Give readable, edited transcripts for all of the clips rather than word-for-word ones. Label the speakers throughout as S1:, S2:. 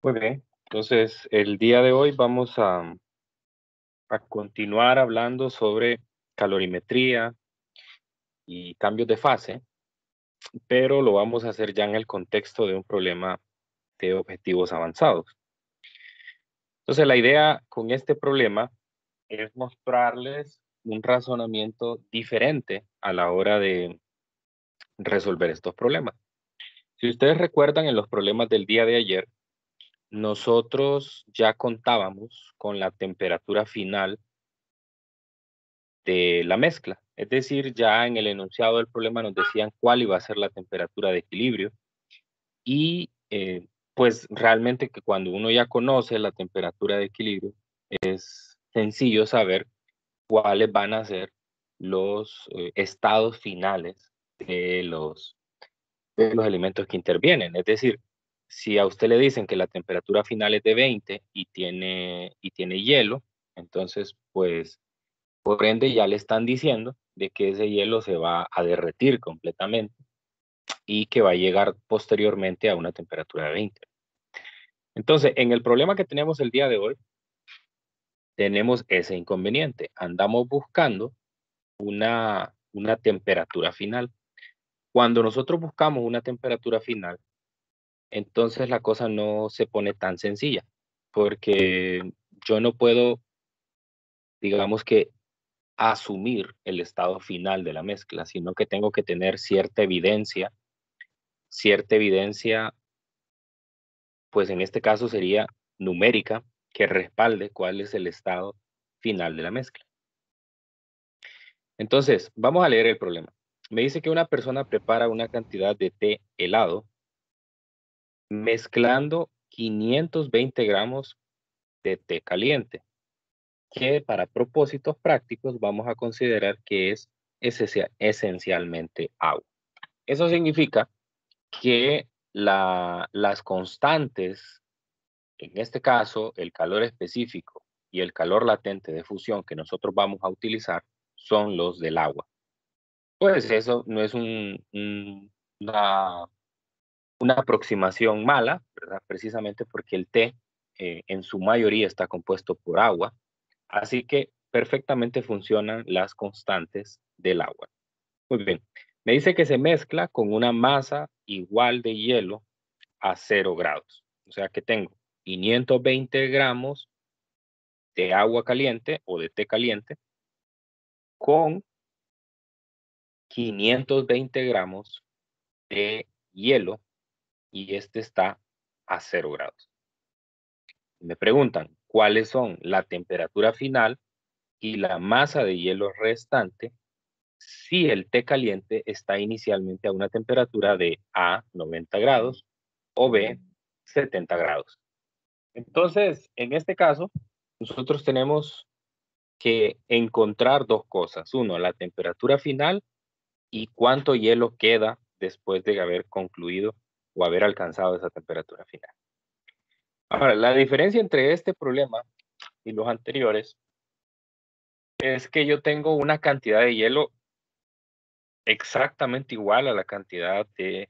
S1: Muy bien. Entonces, el día de hoy vamos a continuar hablando sobre calorimetría y cambios de fase, pero lo vamos a hacer ya en el contexto de un problema de objetivos avanzados. Entonces, la idea con este problema es mostrarles un razonamiento diferente a la hora de resolver estos problemas. Si ustedes recuerdan en los problemas del día de ayer, nosotros ya contábamos con la temperatura final de la mezcla. Es decir, ya en el enunciado del problema nos decían cuál iba a ser la temperatura de equilibrio y pues realmente que cuando uno ya conoce la temperatura de equilibrio, es sencillo saber cuáles van a ser los estados finales de los elementos que intervienen. Es decir, si a usted le dicen que la temperatura final es de 20 y tiene hielo, entonces pues por ende, ya le están diciendo de que ese hielo se va a derretir completamente y que va a llegar posteriormente a una temperatura de 20. Entonces, en el problema que tenemos el día de hoy, tenemos ese inconveniente. Andamos buscando una temperatura final. Cuando nosotros buscamos una temperatura final, entonces la cosa no se pone tan sencilla, porque yo no puedo, digamos que, asumir el estado final de la mezcla, sino que tengo que tener cierta evidencia, pues en este caso sería numérica, que respalde cuál es el estado final de la mezcla. Entonces, vamos a leer el problema. Me dice que una persona prepara una cantidad de té helado mezclando 520 gramos de té caliente, que para propósitos prácticos vamos a considerar que es esencialmente agua. Eso significa que las constantes, en este caso el calor específico y el calor latente de fusión que nosotros vamos a utilizar, son los del agua. Pues eso no es una, una aproximación mala, ¿verdad? Precisamente porque el té en su mayoría está compuesto por agua, así que perfectamente funcionan las constantes del agua. Muy bien. Me dice que se mezcla con una masa igual de hielo a 0 grados. O sea que tengo 520 gramos de agua caliente o de té caliente con 520 gramos de hielo y este está a 0 grados. Me preguntan cuáles son la temperatura final y la masa de hielo restante si el té caliente está inicialmente a una temperatura de A, 90 grados o B, 70 grados. Entonces, en este caso, nosotros tenemos que encontrar dos cosas. Uno, la temperatura final y cuánto hielo queda después de haber concluido o haber alcanzado esa temperatura final. Ahora, la diferencia entre este problema y los anteriores es que yo tengo una cantidad de hielo exactamente igual a la cantidad de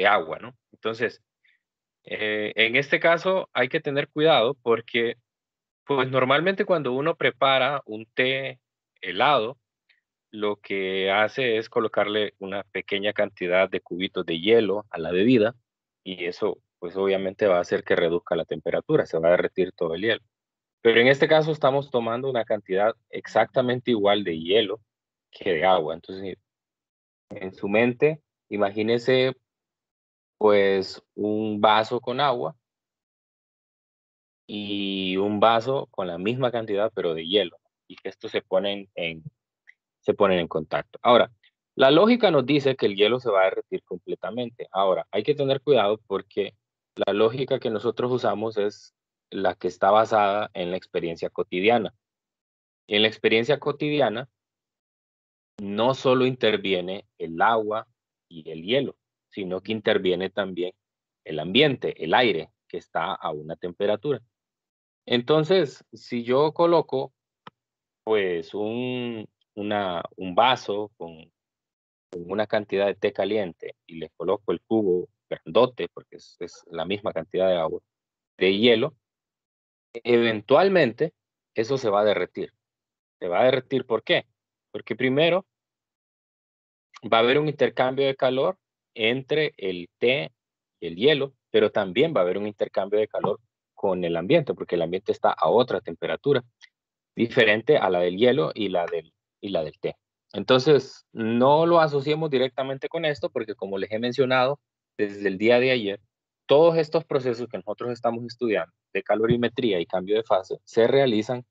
S1: agua, ¿no? Entonces, en este caso hay que tener cuidado porque, pues normalmente cuando uno prepara un té helado, lo que hace es colocarle una pequeña cantidad de cubitos de hielo a la bebida y eso pues obviamente va a hacer que reduzca la temperatura, se va a derretir todo el hielo. Pero en este caso estamos tomando una cantidad exactamente igual de hielo que de agua. Entonces, en su mente, imagínese pues un vaso con agua y un vaso con la misma cantidad pero de hielo y que estos se ponen en contacto. Ahora, la lógica nos dice que el hielo se va a derretir completamente. Ahora, hay que tener cuidado porque la lógica que nosotros usamos es la que está basada en la experiencia cotidiana. Y en la experiencia cotidiana no solo interviene el agua y el hielo, sino que interviene también el ambiente, el aire, que está a una temperatura. Entonces, si yo coloco pues un vaso con una cantidad de té caliente y le coloco el cubo grandote, porque es la misma cantidad de agua, de hielo, eventualmente eso se va a derretir. Se va a derretir, ¿por qué? Porque primero va a haber un intercambio de calor entre el té y el hielo, pero también va a haber un intercambio de calor con el ambiente, porque el ambiente está a otra temperatura, diferente a la del hielo y la del té. Entonces, no lo asociemos directamente con esto, porque como les he mencionado desde el día de ayer, todos estos procesos que nosotros estamos estudiando de calorimetría y cambio de fase se realizan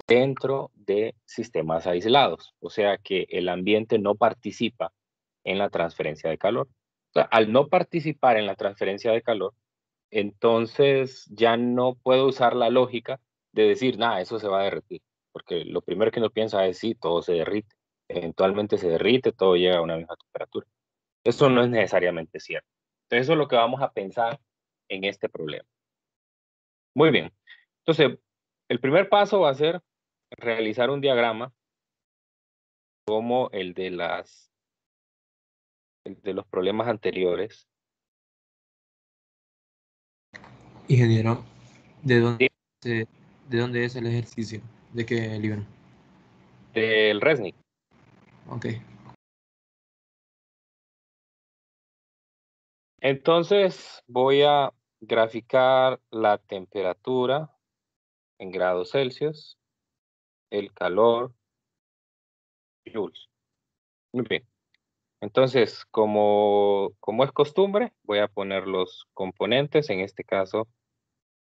S1: dentro de sistemas aislados, o sea que el ambiente no participa en la transferencia de calor. O sea, al no participar en la transferencia de calor, entonces ya no puedo usar la lógica de decir, nada, eso se va a derretir, porque lo primero que uno piensa es, sí, todo se derrite, eventualmente se derrite, todo llega a una misma temperatura. Eso no es necesariamente cierto. Entonces eso es lo que vamos a pensar en este problema. Muy bien. Entonces, el primer paso va a ser realizar un diagrama como el de los problemas anteriores.
S2: Ingeniero, ¿de dónde,
S1: Sí,
S2: de dónde es el ejercicio? ¿De qué libro?
S1: del Resnick.
S2: Ok.
S1: Entonces voy a graficar la temperatura en grados Celsius, el calor, joules. Muy bien. Entonces, como es costumbre, voy a poner los componentes. En este caso,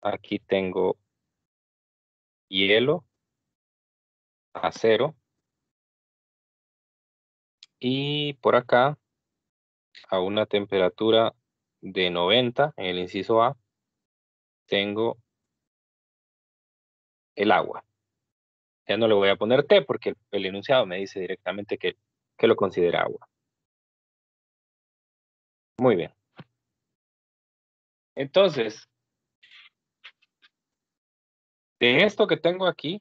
S1: aquí tengo hielo, acero, y por acá, a una temperatura de 90, en el inciso A, tengo el agua. Ya no le voy a poner T porque el enunciado me dice directamente que lo considera agua. Muy bien. Entonces, de esto que tengo aquí,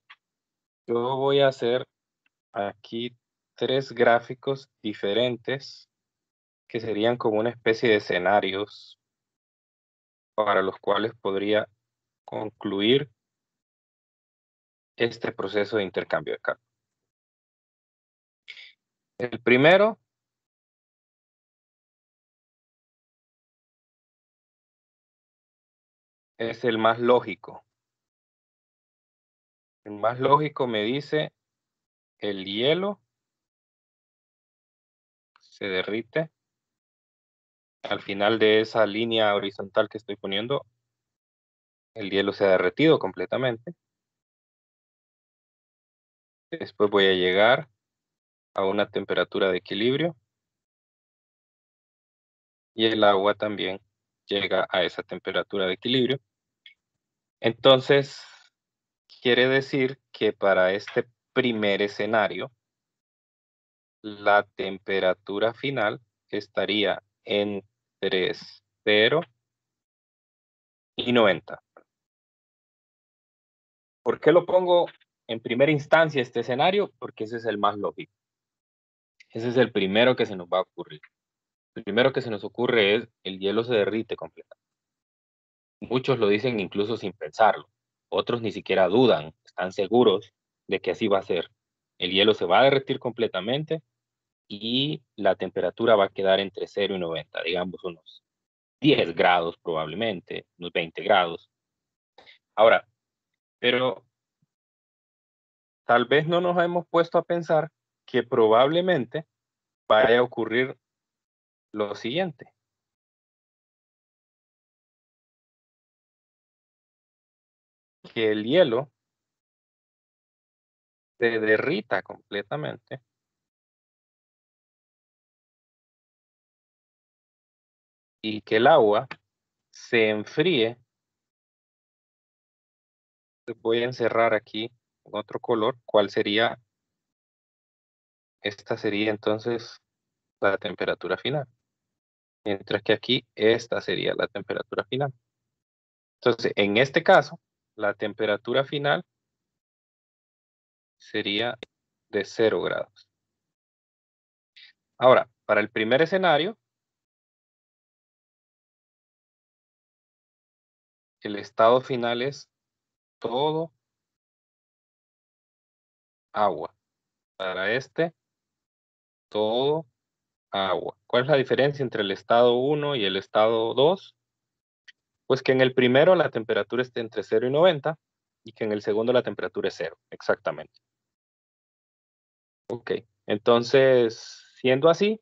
S1: yo voy a hacer aquí 3 gráficos diferentes que serían como una especie de escenarios para los cuales podría concluir este proceso de intercambio de carga. El primero es el más lógico. El más lógico me dice el hielo se derrite. Al final de esa línea horizontal que estoy poniendo, el hielo se ha derretido completamente. Después voy a llegar a una temperatura de equilibrio y el agua también llega a esa temperatura de equilibrio. Entonces, quiere decir que para este primer escenario, la temperatura final estaría entre 0 y 90. ¿Por qué lo pongo en primera instancia este escenario? Porque ese es el más lógico. Ese es el primero que se nos va a ocurrir. El primero que se nos ocurre es el hielo se derrite completamente. Muchos lo dicen incluso sin pensarlo. Otros ni siquiera dudan, están seguros de que así va a ser. El hielo se va a derretir completamente y la temperatura va a quedar entre 0 y 90, digamos unos 10 grados probablemente, unos 20 grados. Ahora, pero tal vez no nos hemos puesto a pensar que probablemente vaya a ocurrir lo siguiente, que el hielo se derrita completamente y que el agua se enfríe. Voy a encerrar aquí en otro color, ¿cuál sería? Esta sería entonces la temperatura final, mientras que aquí esta sería la temperatura final. Entonces, en este caso, la temperatura final sería de 0 grados. Ahora, para el primer escenario, el estado final es todo agua. Para este, todo agua. ¿Cuál es la diferencia entre el estado 1 y el estado 2? Pues que en el primero la temperatura esté entre 0 y 90 y que en el segundo la temperatura es 0, exactamente. Ok, entonces, siendo así,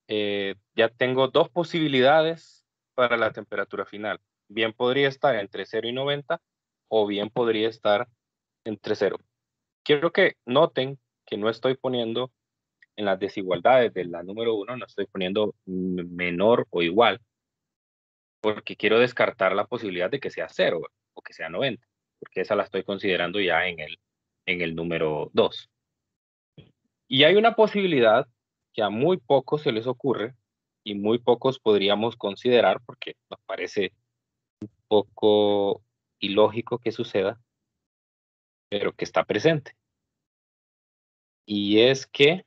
S1: ya tengo dos posibilidades para la temperatura final. Bien podría estar entre 0 y 90 o bien podría estar entre 0. Quiero que noten que no estoy poniendo en las desigualdades de la número 1, no estoy poniendo menor o igual, porque quiero descartar la posibilidad de que sea 0 o que sea 90, porque esa la estoy considerando ya en el número 2. Y hay una posibilidad que a muy pocos se les ocurre y muy pocos podríamos considerar porque nos parece poco ilógico que suceda, pero que está presente. Y es que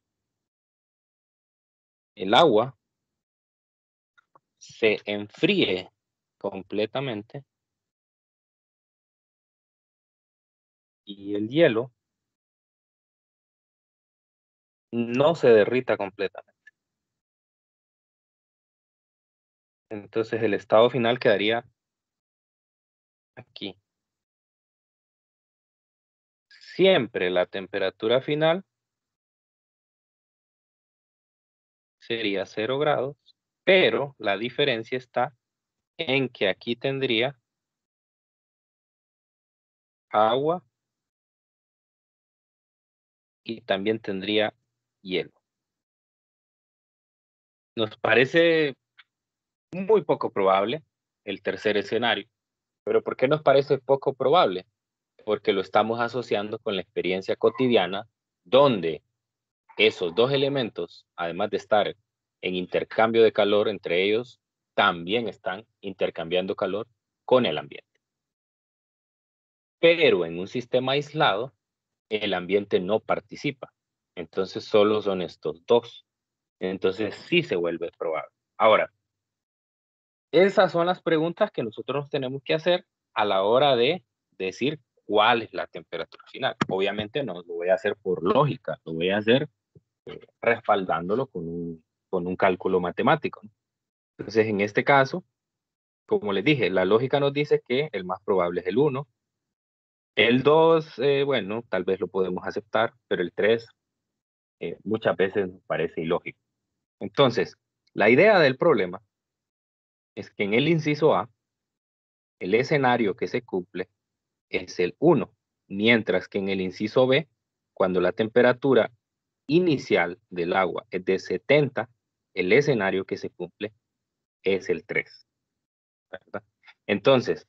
S1: el agua se enfríe completamente y el hielo no se derrita completamente. Entonces el estado final quedaría aquí. Siempre la temperatura final sería 0 grados, pero la diferencia está en que aquí tendría agua y también tendría hielo. Nos parece muy poco probable el tercer escenario, pero ¿por qué nos parece poco probable? Porque lo estamos asociando con la experiencia cotidiana donde esos dos elementos, además de estar en intercambio de calor entre ellos, también están intercambiando calor con el ambiente. Pero en un sistema aislado, el ambiente no participa. Entonces solo son estos dos. Entonces sí se vuelve probable. Ahora, esas son las preguntas que nosotros nos tenemos que hacer a la hora de decir cuál es la temperatura final. Obviamente no lo voy a hacer por lógica, lo voy a hacer respaldándolo con un cálculo matemático. Entonces, en este caso, como les dije, la lógica nos dice que el más probable es el 1. El 2, bueno, tal vez lo podemos aceptar, pero el 3 muchas veces nos parece ilógico. Entonces, la idea del problema es que en el inciso A, el escenario que se cumple es el 1, mientras que en el inciso B, cuando la temperatura inicial del agua es de 70, el escenario que se cumple es el 3. ¿Verdad? Entonces,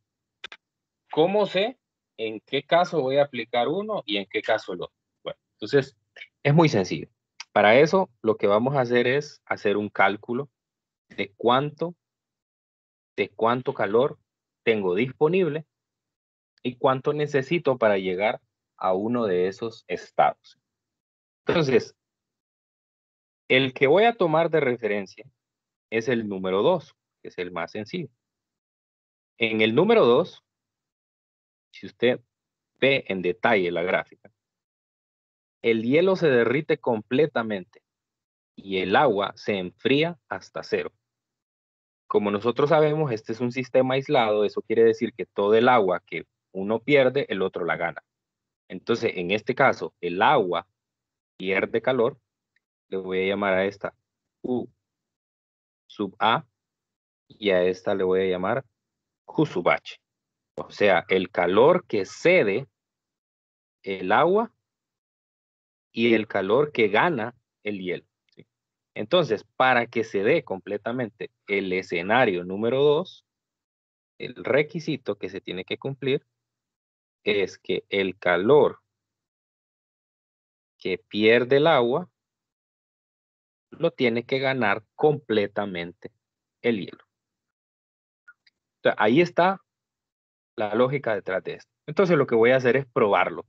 S1: ¿cómo sé en qué caso voy a aplicar uno y en qué caso el otro? Bueno, entonces es muy sencillo. Para eso lo que vamos a hacer es hacer un cálculo de cuánto calor tengo disponible y cuánto necesito para llegar a uno de esos estados. Entonces, el que voy a tomar de referencia es el número 2, que es el más sencillo. En el número 2, si usted ve en detalle la gráfica, el hielo se derrite completamente y el agua se enfría hasta 0. Como nosotros sabemos, este es un sistema aislado, eso quiere decir que todo el agua que uno pierde, el otro la gana. Entonces, en este caso, el agua pierde calor, le voy a llamar a esta U sub A y a esta le voy a llamar Q sub H. O sea, el calor que cede el agua y el calor que gana el hielo. ¿Sí? Entonces, para que se dé completamente el escenario número 2, el requisito que se tiene que cumplir es que el calor que pierde el agua lo tiene que ganar completamente el hielo. O sea, ahí está la lógica detrás de esto. Entonces lo que voy a hacer es probarlo.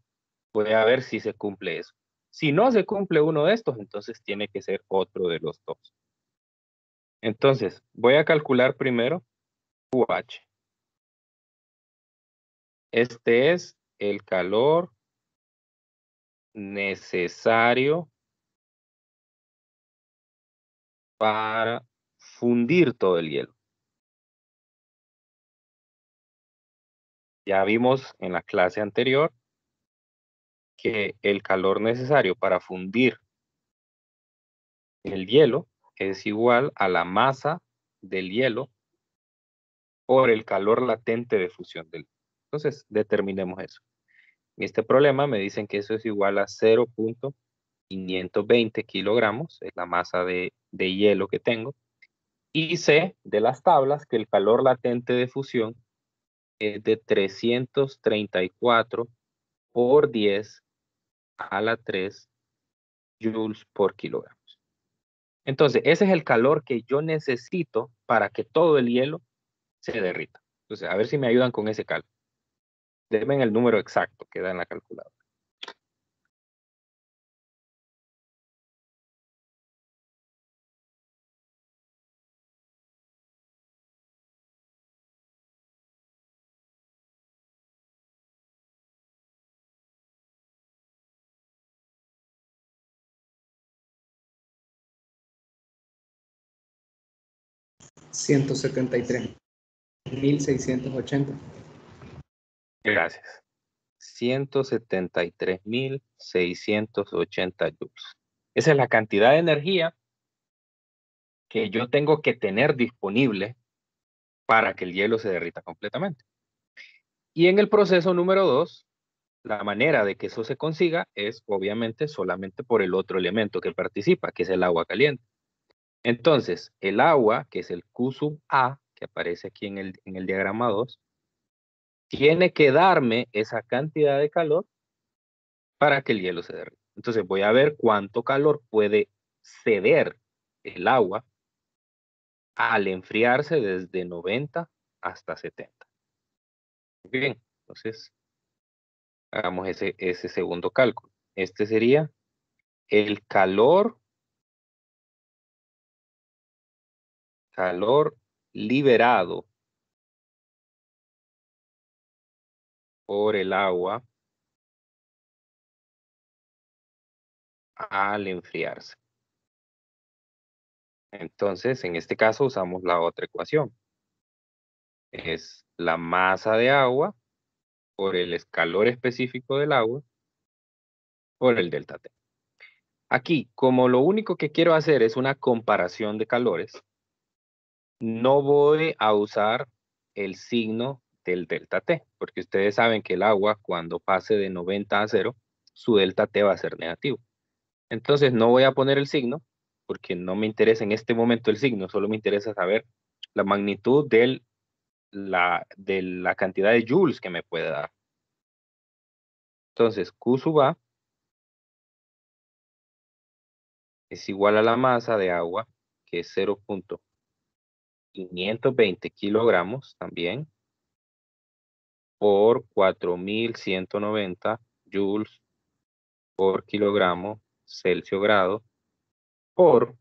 S1: Voy a ver si se cumple eso. Si no se cumple uno de estos, entonces tiene que ser otro de los dos. Entonces, voy a calcular primero QH. Este es el calor necesario para fundir todo el hielo. Ya vimos en la clase anterior que el calor necesario para fundir el hielo es igual a la masa del hielo por el calor latente de fusión del hielo. Entonces, determinemos eso. En este problema me dicen que eso es igual a 0.520 kilogramos, es la masa de hielo que tengo. Y sé de las tablas que el calor latente de fusión es de 334 por 10 a la 3 joules por kilogramos. Entonces, ese es el calor que yo necesito para que todo el hielo se derrita. Entonces, a ver si me ayudan con ese cálculo. Denme el número exacto que da en la calculadora.
S3: $173.680.
S1: Gracias. 173.680 joules. Esa es la cantidad de energía que yo tengo que tener disponible para que el hielo se derrita completamente. Y en el proceso número 2, la manera de que eso se consiga es obviamente solamente por el otro elemento que participa, que es el agua caliente. Entonces, el agua, que es el Q sub A, que aparece aquí en el diagrama 2, tiene que darme esa cantidad de calor para que el hielo se derrita. Entonces voy a ver cuánto calor puede ceder el agua al enfriarse desde 90 hasta 70. Bien, entonces hagamos ese segundo cálculo. Este sería el calor liberado por el agua al enfriarse. Entonces, en este caso usamos la otra ecuación. Es la masa de agua por el calor específico del agua por el delta T. Aquí, como lo único que quiero hacer es una comparación de calores, no voy a usar el signo del delta T, porque ustedes saben que el agua cuando pase de 90 a 0, su delta T va a ser negativo. Entonces no voy a poner el signo, porque no me interesa en este momento el signo, solo me interesa saber la magnitud de la cantidad de joules que me puede dar. Entonces Q sub A es igual a la masa de agua, que es 0.520 kilogramos también, por 4.190 joules por kilogramo Celsius grado, por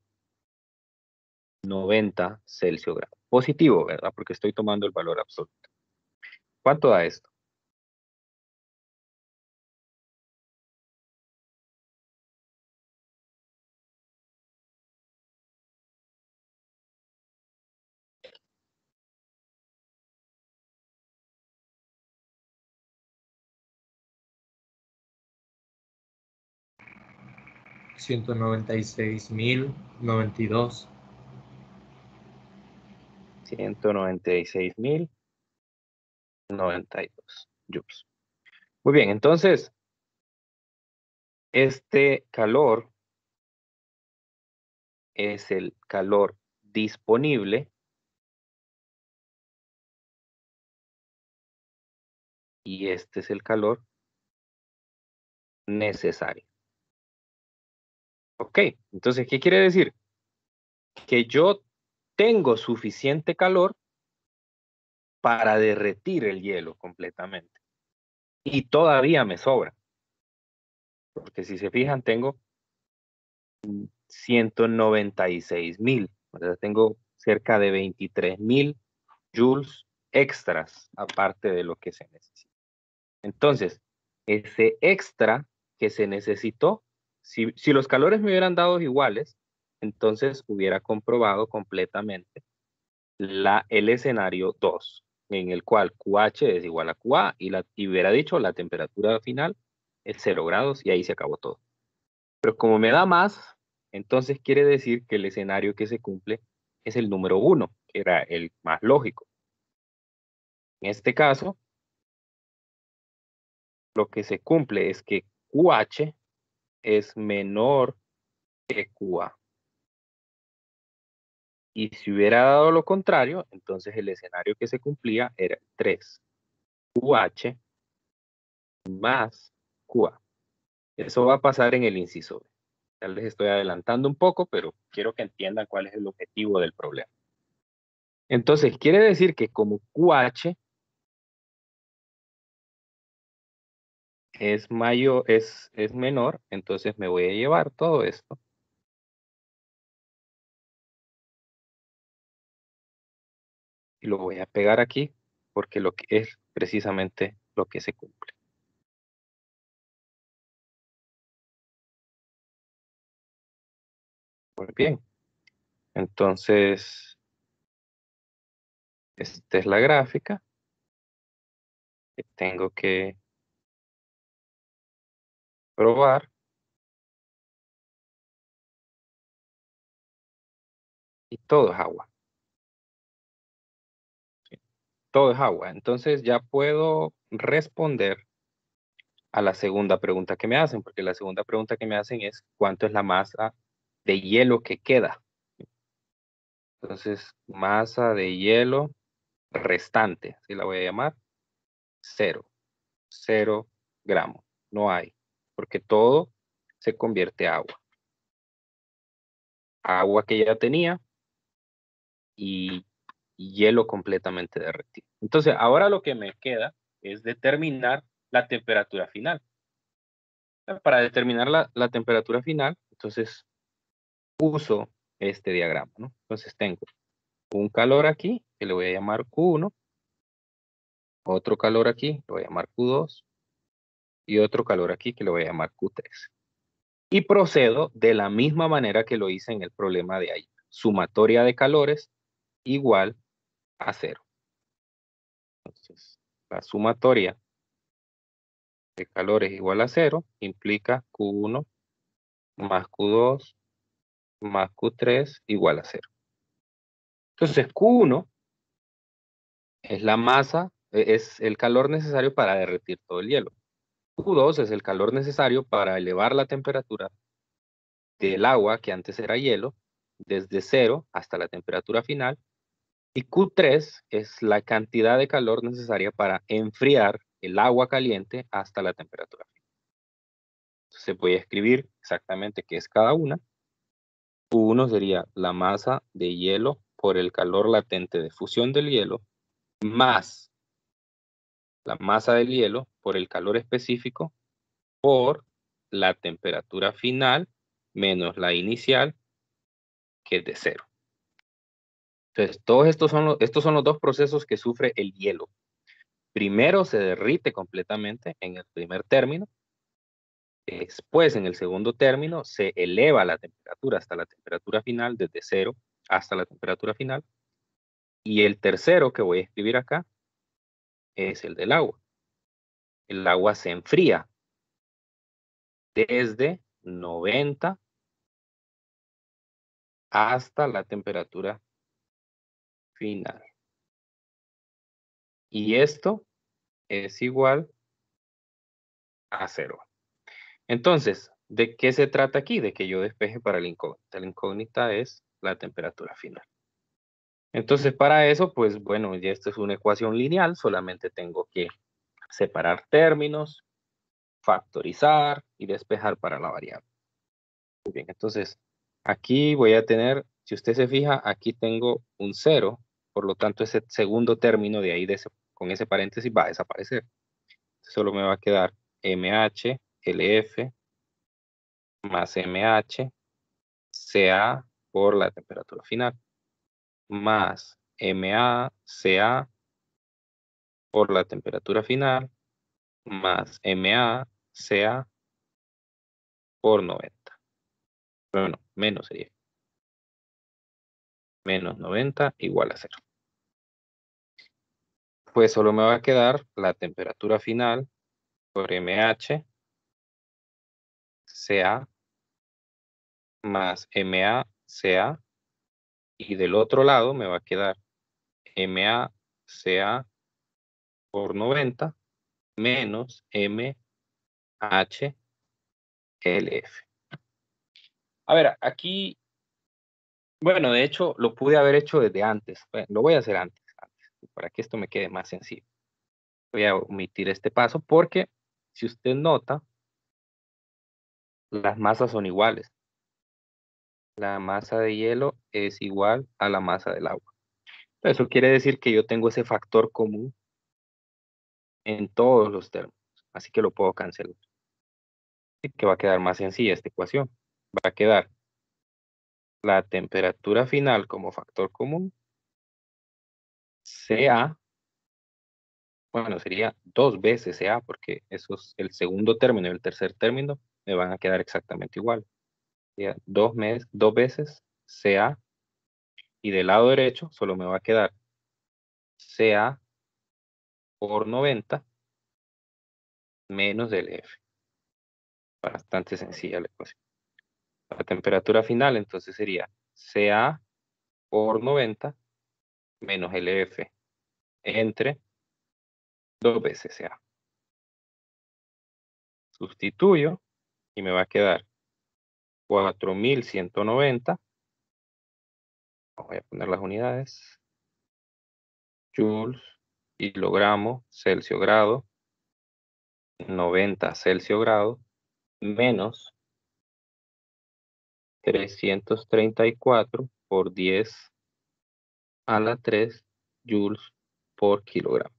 S1: 90 Celsius grado. Positivo, ¿verdad? Porque estoy tomando el valor absoluto. ¿Cuánto da esto?
S2: $196.092.
S1: 196.092 joules. Muy bien, entonces, este calor es el calor disponible y este es el calor necesario. Ok, entonces, ¿qué quiere decir? Que yo tengo suficiente calor para derretir el hielo completamente. Y todavía me sobra. Porque si se fijan, tengo 196.000. O sea, tengo cerca de 23.000 joules extras, aparte de lo que se necesita. Entonces, ese extra que se necesitó, si los calores me hubieran dado iguales, entonces hubiera comprobado completamente el escenario 2, en el cual QH es igual a QA y hubiera dicho la temperatura final es 0 grados y ahí se acabó todo. Pero como me da más, entonces quiere decir que el escenario que se cumple es el número 1, que era el más lógico. En este caso, lo que se cumple es que QH es menor que QA. Y si hubiera dado lo contrario, entonces el escenario que se cumplía era 3 QH más QA. Eso va a pasar en el inciso B. Ya les estoy adelantando un poco, pero quiero que entiendan cuál es el objetivo del problema. Entonces, quiere decir que como QH es mayor, es menor, entonces me voy a llevar todo esto y lo voy a pegar aquí, porque lo que es precisamente lo que se cumple. Muy bien. Entonces, esta es la gráfica que tengo que probar. Y todo es agua. ¿Sí? Todo es agua. Entonces ya puedo responder a la segunda pregunta que me hacen, porque la segunda pregunta que me hacen es ¿cuánto es la masa de hielo que queda? Entonces, masa de hielo restante, así la voy a llamar, 0, 0 gramos, no hay, porque todo se convierte a agua. Agua que ya tenía y hielo completamente derretido. Entonces, ahora lo que me queda es determinar la temperatura final. Para determinar la temperatura final, entonces uso este diagrama, ¿no? Entonces tengo un calor aquí, que le voy a llamar Q1, otro calor aquí, le voy a llamar Q2, y otro calor aquí, que le voy a llamar Q3. Y procedo de la misma manera que lo hice en el problema de ahí. Sumatoria de calores igual a 0. Entonces, la sumatoria de calores igual a 0 implica Q1 más Q2 más Q3 igual a 0. Entonces, Q1 es la masa, es el calor necesario para derretir todo el hielo. Q2 es el calor necesario para elevar la temperatura del agua, que antes era hielo, desde 0 hasta la temperatura final. Y Q3 es la cantidad de calor necesaria para enfriar el agua caliente hasta la temperatura final. Se puede escribir exactamente qué es cada una. Q1 sería la masa de hielo por el calor latente de fusión del hielo, más la masa del hielo por el calor específico por la temperatura final menos la inicial, que es de 0. Entonces, todos estos son los dos procesos que sufre el hielo. Primero se derrite completamente en el primer término. Después, en el segundo término, se eleva la temperatura hasta la temperatura final, desde 0 hasta la temperatura final. Y el tercero que voy a escribir acá es el del agua. El agua se enfría desde 90 hasta la temperatura final. Y esto es igual a 0. Entonces, ¿de qué se trata aquí? De que yo despeje para la incógnita. La incógnita es la temperatura final. Entonces, para eso, pues bueno, ya esta es una ecuación lineal, solamente tengo que separar términos, factorizar y despejar para la variable. Muy bien, entonces, aquí voy a tener, si usted se fija, aquí tengo un 0, por lo tanto, ese segundo término de ahí, con ese paréntesis, va a desaparecer. Solo me va a quedar MH, LF, más MH, CA por la temperatura final, más MA, CA por la temperatura final, más MaCa por 90. Bueno, menos sería. Menos 90 igual a 0. Pues solo me va a quedar la temperatura final por MHCa más MaCa, y del otro lado me va a quedar MaCa por 90 menos MHLF. A ver, aquí, bueno, de hecho lo pude haber hecho desde antes. Bueno, lo voy a hacer antes, para que esto me quede más sencillo. Voy a omitir este paso porque si usted nota, las masas son iguales. La masa de hielo es igual a la masa del agua. Eso quiere decir que yo tengo ese factor común en todos los términos. Así que lo puedo cancelar. Así que va a quedar más sencilla esta ecuación. Va a quedar la temperatura final como factor común, Ca, bueno, sería 2 veces Ca, porque eso es el segundo término y el tercer término me van a quedar exactamente igual. Sería 2 veces Ca, y del lado derecho solo me va a quedar Ca por 90 menos del F. Bastante sencilla la ecuación. La temperatura final entonces sería Ca por 90 menos el F entre 2 veces Ca. Sustituyo y me va a quedar 4190. Voy a poner las unidades. Joules, kilogramo, Celsius grado, 90 Celsius grado, menos 334 por 10 a la 3 joules por kilogramo.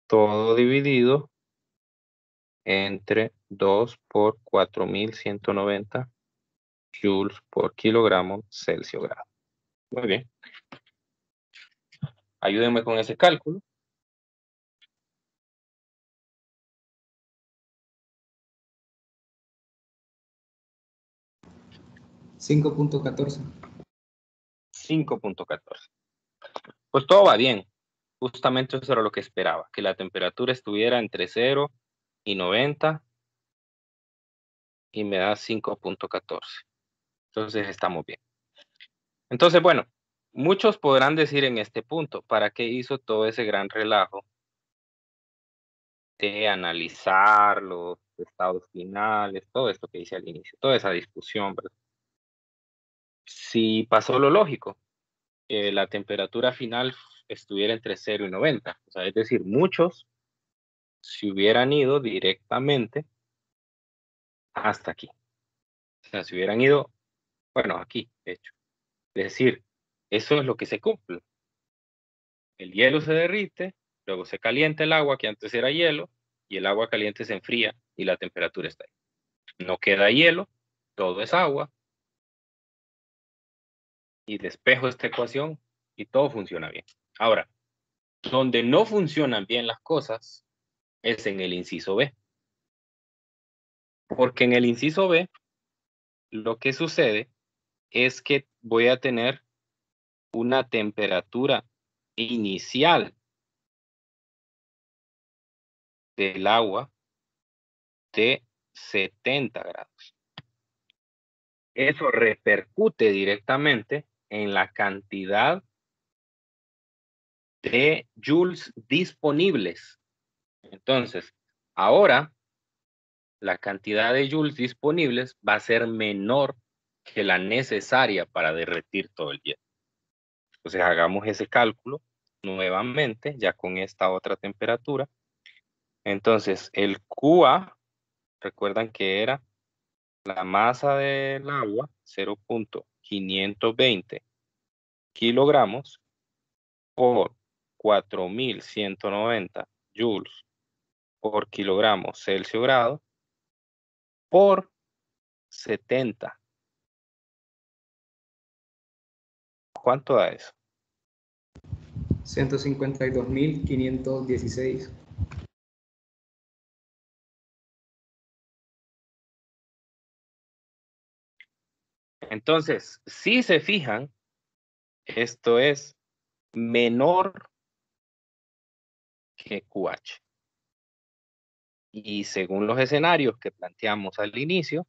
S1: Todo dividido entre 2 por 4190 joules por kilogramo Celsius grado. Muy bien. Ayúdenme con ese cálculo.
S2: 5.14.
S1: 5.14. Pues todo va bien. Justamente eso era lo que esperaba, que la temperatura estuviera entre 0 y 90 y me da 5.14. Entonces estamos bien. Entonces, bueno, muchos podrán decir en este punto, ¿para qué hizo todo ese gran relajo de analizar los estados finales, todo esto que hice al inicio, toda esa discusión, ¿verdad? Si pasó lo lógico, que la temperatura final estuviera entre 0 y 90. O sea, es decir, muchos se hubieran ido directamente hasta aquí. O sea, se hubieran ido, bueno, aquí, de hecho. Es decir, eso es lo que se cumple. El hielo se derrite, luego se calienta el agua que antes era hielo, y el agua caliente se enfría y la temperatura está ahí. No queda hielo, todo es agua, y despejo esta ecuación y todo funciona bien. Ahora, donde no funcionan bien las cosas es en el inciso B. Porque en el inciso B, lo que sucede es que voy a tener una temperatura inicial del agua de 70 grados. Eso repercute directamente en la cantidad de joules disponibles. Entonces, ahora la cantidad de joules disponibles va a ser menor que la necesaria para derretir todo el hielo. Entonces, hagamos ese cálculo nuevamente, ya con esta otra temperatura. Entonces, el QA, recuerdan que era la masa del agua, 0.520 kilogramos por 4190 joules por kilogramo Celsius grado por 70. ¿Cuánto da eso?
S3: 152.516.
S1: Entonces, si se fijan, esto es menor que QH. Y según los escenarios que planteamos al inicio,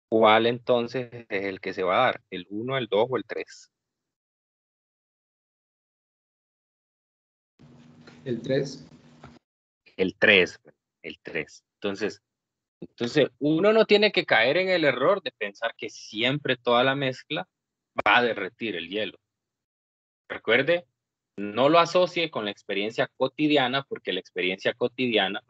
S1: ¿cuál entonces es el que se va a dar? ¿El 1, el 2 o el 3?
S3: El 3.
S1: El 3, el 3. Entonces, uno no tiene que caer en el error de pensar que siempre toda la mezcla va a derretir el hielo. Recuerde, no lo asocie con la experiencia cotidiana, porque la experiencia cotidiana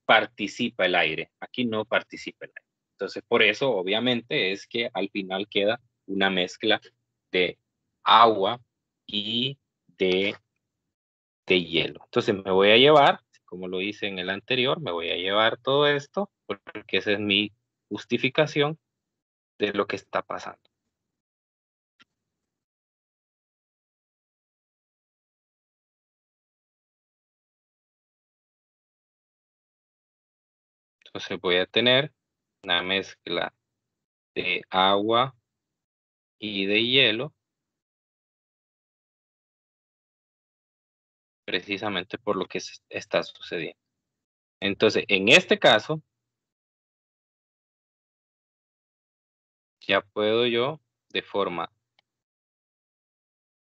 S1: participa el aire. Aquí no participa el aire. Entonces, por eso, obviamente, es que al final queda una mezcla de agua y de hielo. Entonces, me voy a llevar, como lo hice en el anterior, me voy a llevar todo esto, porque esa es mi justificación de lo que está pasando. Entonces voy a tener una mezcla de agua y de hielo, precisamente por lo que está sucediendo. Entonces, en este caso, ya puedo yo, de forma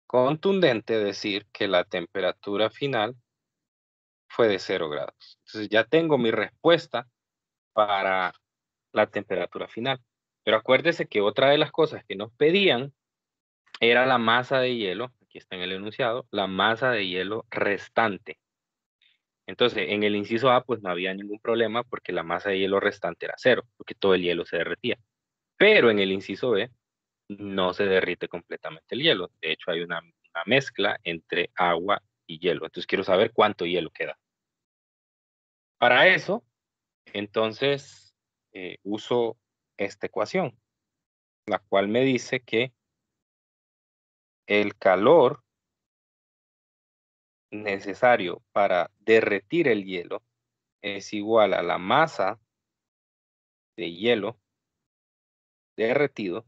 S1: contundente, decir que la temperatura final fue de 0 grados. Entonces, ya tengo mi respuesta para la temperatura final. Pero acuérdese que otra de las cosas que nos pedían era la masa de hielo, aquí está en el enunciado, la masa de hielo restante. Entonces, en el inciso A, pues no había ningún problema porque la masa de hielo restante era 0, porque todo el hielo se derretía. Pero en el inciso B, no se derrite completamente el hielo. De hecho, hay una mezcla entre agua y hielo. Entonces, quiero saber cuánto hielo queda. Para eso, entonces, uso esta ecuación, la cual me dice que el calor necesario para derretir el hielo es igual a la masa de hielo derretido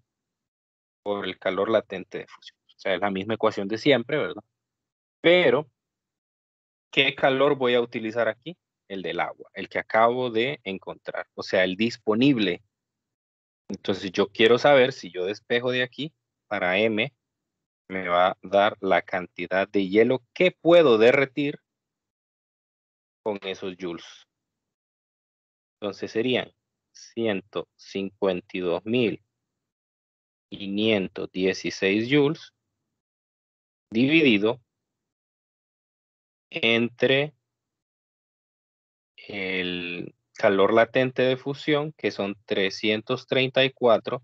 S1: por el calor latente de fusión. O sea, es la misma ecuación de siempre, ¿verdad? Pero, ¿qué calor voy a utilizar aquí? El del agua, el que acabo de encontrar, o sea, el disponible. Entonces, yo quiero saber si yo despejo de aquí para M, me va a dar la cantidad de hielo que puedo derretir con esos joules. Entonces serían 152.516 joules dividido entre el calor latente de fusión, que son 334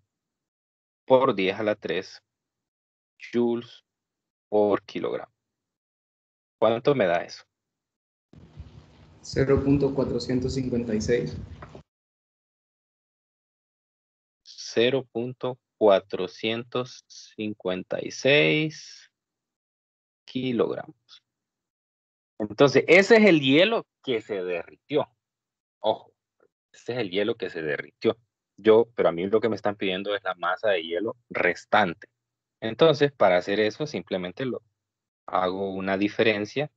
S1: por 10 a la 3 joules por kilogramo. ¿Cuánto me da eso?
S3: 0.456.
S1: 0.456 kilogramos. Entonces, ese es el hielo que se derritió. Ojo, ese es el hielo que se derritió. Pero a mí lo que me están pidiendo es la masa de hielo restante. Entonces, para hacer eso, simplemente hago una diferencia.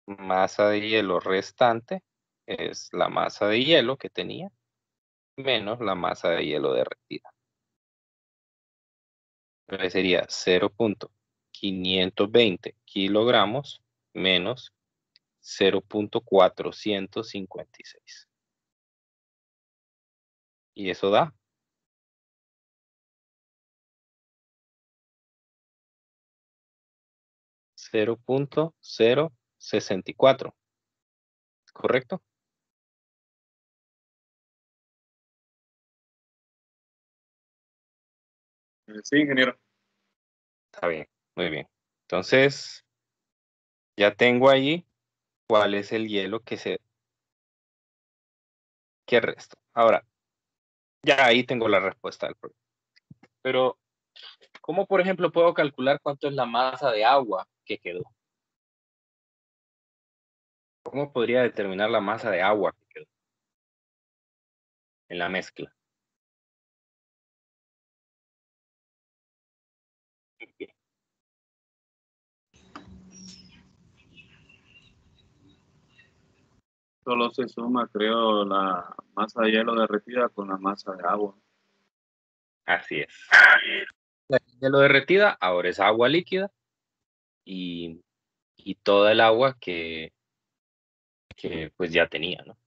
S1: Masa de hielo restante es la masa de hielo que tenía menos la masa de hielo derretida. Entonces sería 0.520 kilogramos menos 0.456. Y eso da 0.064. ¿Correcto?
S4: Sí, ingeniero.
S1: Está bien, muy bien. Entonces, ya tengo allí cuál es el hielo que resta. Ahora, ya ahí tengo la respuesta del problema. Pero, ¿cómo, por ejemplo, puedo calcular cuánto es la masa de agua que quedó. ¿Cómo podría determinar la masa de agua que quedó en la mezcla?
S4: Solo se suma, creo, la masa de hielo derretida con la masa de agua.
S1: Así es. La hielo derretida ahora es agua líquida y toda el agua que pues ya tenía, ¿no?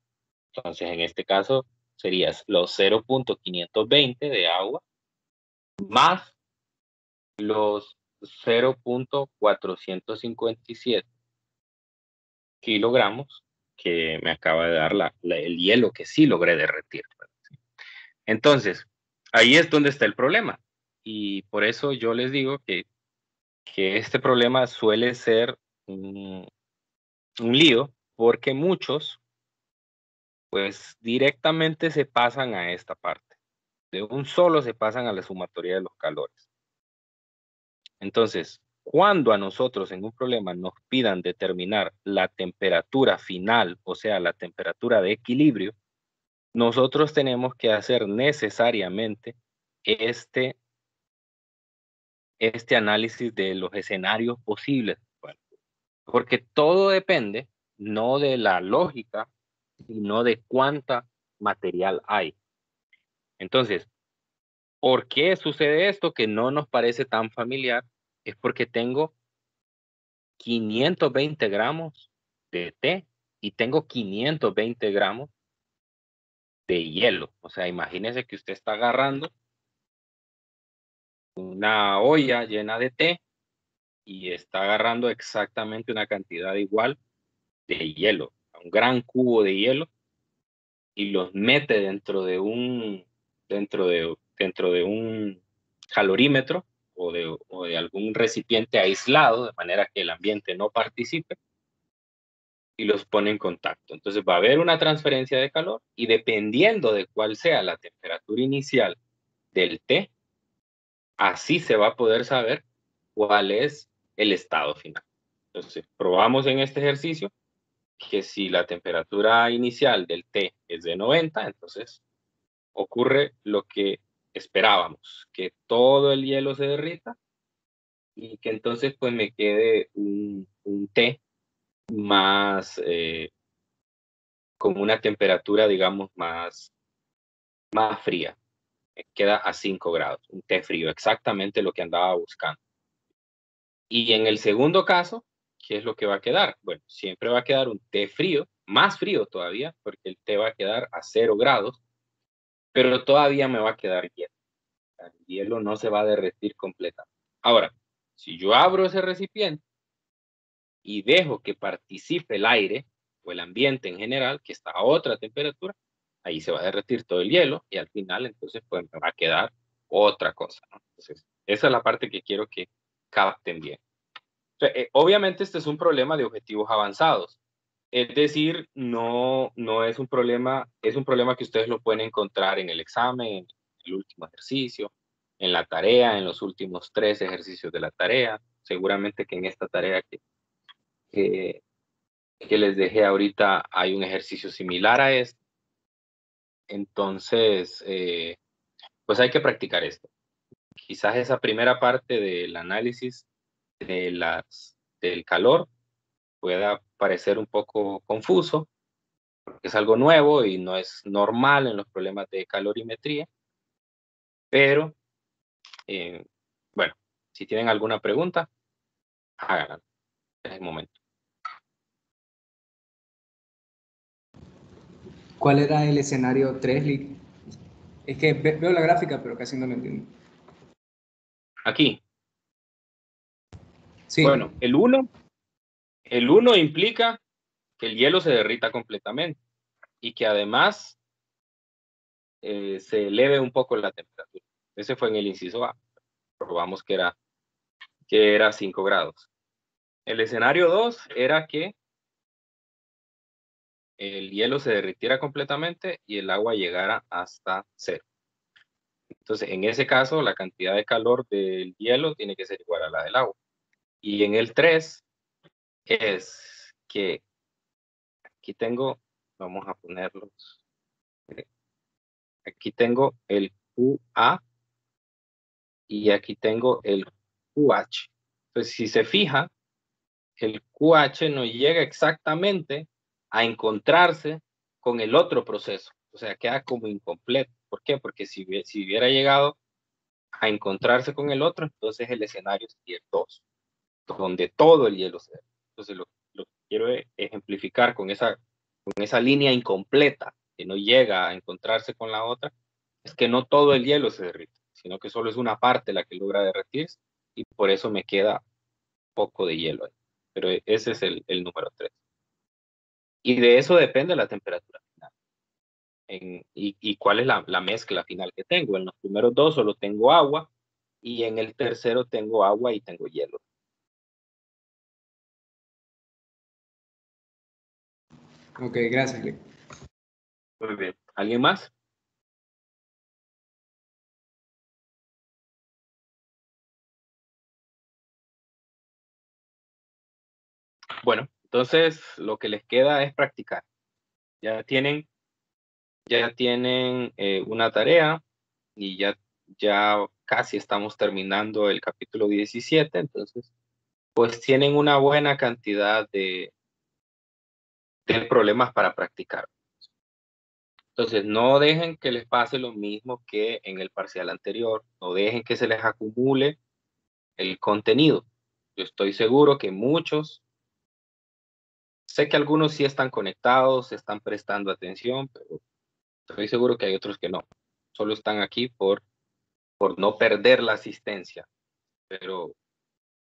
S1: Entonces, en este caso, serían los 0.520 de agua más los 0.457 kilogramos que me acaba de dar el hielo que sí logré derretir. Entonces, ahí es donde está el problema. Y por eso yo les digo que este problema suele ser un lío, porque muchos pues directamente se pasan a esta parte. De un solo se pasan a la sumatoria de los calores. Entonces, cuando a nosotros en un problema nos pidan determinar la temperatura final, o sea, la temperatura de equilibrio, nosotros tenemos que hacer necesariamente este análisis de los escenarios posibles. Bueno, porque todo depende no de la lógica, sino de cuánta material hay. Entonces, ¿por qué sucede esto que no nos parece tan familiar? Es porque tengo 520 gramos de té y tengo 520 gramos de hielo. O sea, imagínese que usted está agarrando una olla llena de té y está agarrando exactamente una cantidad igual de hielo, un gran cubo de hielo, y los mete dentro de un calorímetro o de algún recipiente aislado, de manera que el ambiente no participe, y los pone en contacto. Entonces va a haber una transferencia de calor y dependiendo de cuál sea la temperatura inicial del té, así se va a poder saber cuál es el estado final. Entonces probamos en este ejercicio que si la temperatura inicial del té es de 90, entonces ocurre lo que esperábamos, que todo el hielo se derrita y que entonces pues me quede un té más, con una temperatura, digamos, más fría. Me queda a 5 grados, un té frío, exactamente lo que andaba buscando. Y en el segundo caso, ¿qué es lo que va a quedar? Bueno, siempre va a quedar un té frío, más frío todavía, porque el té va a quedar a 0 grados, pero todavía me va a quedar hielo. El hielo no se va a derretir completamente. Ahora, si yo abro ese recipiente y dejo que participe el aire o el ambiente en general, que está a otra temperatura, ahí se va a derretir todo el hielo y al final entonces pues me va a quedar otra cosa, ¿no? Entonces, esa es la parte que quiero que capten bien. O sea, obviamente este es un problema de objetivos avanzados. Es decir, no es un problema que ustedes lo pueden encontrar en el examen, en el último ejercicio, en la tarea, en los últimos 3 ejercicios de la tarea. Seguramente que en esta tarea que, que les dejé ahorita hay un ejercicio similar a este. Entonces, pues hay que practicar esto. Quizás esa primera parte del análisis del calor pueda parecer un poco confuso, porque es algo nuevo y no es normal en los problemas de calorimetría, pero bueno, si tienen alguna pregunta, háganla. Es el momento.
S3: ¿Cuál era el escenario 3? Es que veo la gráfica, pero casi no lo entiendo.
S1: Aquí,
S3: Sí,
S1: bueno, el 1 implica que el hielo se derrita completamente y que además se eleve un poco la temperatura. Ese fue en el inciso A. Probamos que era 5 grados. El escenario 2 era que el hielo se derritiera completamente y el agua llegara hasta 0. Entonces, en ese caso, la cantidad de calor del hielo tiene que ser igual a la del agua. Y en el 3 es que aquí tengo, vamos a ponerlos, aquí tengo el QA y aquí tengo el QH. Entonces, si se fija, el QH no llega exactamente a encontrarse con el otro proceso. O sea, queda como incompleto. ¿Por qué? Porque si hubiera llegado a encontrarse con el otro, entonces el escenario sería el 2, donde todo el hielo se derrite. Entonces, lo que quiero ejemplificar con esa línea incompleta que no llega a encontrarse con la otra, es que no todo el hielo se derrite, sino que solo es una parte la que logra derretirse y por eso me queda poco de hielo ahí. Pero ese es el número 3. Y de eso depende la temperatura final. Y cuál es la mezcla final que tengo. En los primeros dos solo tengo agua y en el tercero tengo agua y tengo hielo.
S3: Ok, gracias, Lick.
S1: Muy bien. ¿Alguien más? Bueno, entonces lo que les queda es practicar. Ya tienen una tarea y ya casi estamos terminando el capítulo 17, entonces pues tienen una buena cantidad de problemas para practicar. Entonces no dejen que les pase lo mismo que en el parcial anterior, no dejen que se les acumule el contenido. Yo estoy seguro que muchos, sé que algunos sí están conectados, están prestando atención, pero estoy seguro que hay otros que no. Solo están aquí por no perder la asistencia. Pero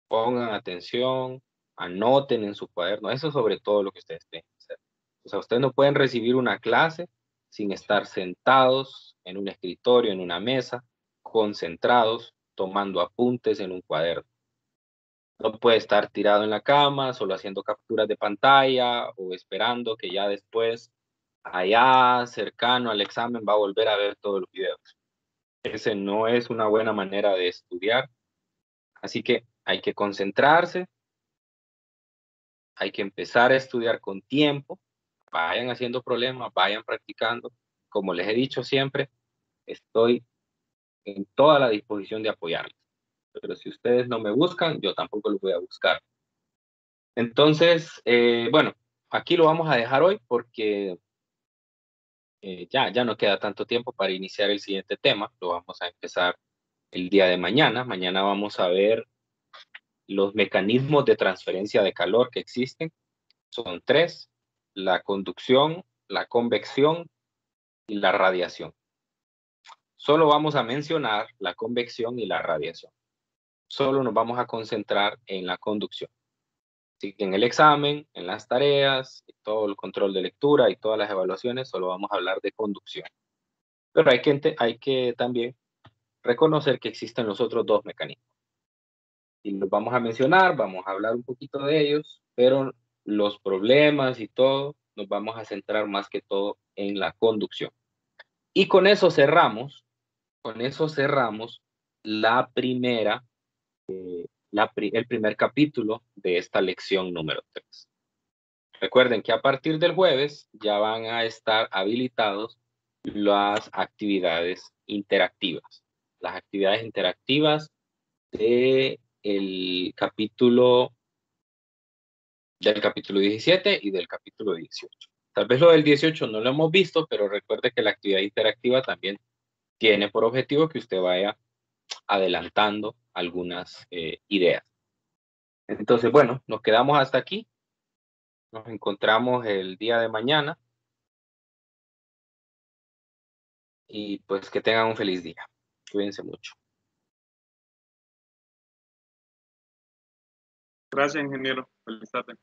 S1: pongan atención, anoten en su cuaderno. Eso sobre todo lo que ustedes tienen que hacer. O sea, ustedes no pueden recibir una clase sin estar sentados en un escritorio, en una mesa, concentrados, tomando apuntes en un cuaderno. No puede estar tirado en la cama, solo haciendo capturas de pantalla o esperando que ya después, allá cercano al examen, va a volver a ver todos los videos. Ese no es una buena manera de estudiar. Así que hay que concentrarse, hay que empezar a estudiar con tiempo, vayan haciendo problemas, vayan practicando. Como les he dicho siempre, estoy en toda la disposición de apoyarles. Pero si ustedes no me buscan, yo tampoco los voy a buscar. Entonces, bueno, aquí lo vamos a dejar hoy porque ya no queda tanto tiempo para iniciar el siguiente tema. Lo vamos a empezar el día de mañana. Mañana vamos a ver los mecanismos de transferencia de calor que existen. Son 3: la conducción, la convección y la radiación. Solo vamos a mencionar la convección y la radiación. Solo nos vamos a concentrar en la conducción. Así que en el examen, en las tareas, todo el control de lectura y todas las evaluaciones, solo vamos a hablar de conducción. Pero hay que también reconocer que existen los otros dos mecanismos. Y los vamos a mencionar, vamos a hablar un poquito de ellos, pero los problemas y todo, nos vamos a centrar más que todo en la conducción. Y con eso cerramos la primera, el primer capítulo de esta lección número 3. Recuerden que a partir del jueves ya van a estar habilitados las actividades interactivas. Las actividades interactivas del capítulo 17 y del capítulo 18. Tal vez lo del 18 no lo hemos visto, pero recuerde que la actividad interactiva también tiene por objetivo que usted vaya adelantando algunas ideas. Entonces, bueno, nos quedamos hasta aquí. Nos encontramos el día de mañana. Y pues que tengan un feliz día. Cuídense mucho.
S4: Gracias, ingeniero. Feliz tarde.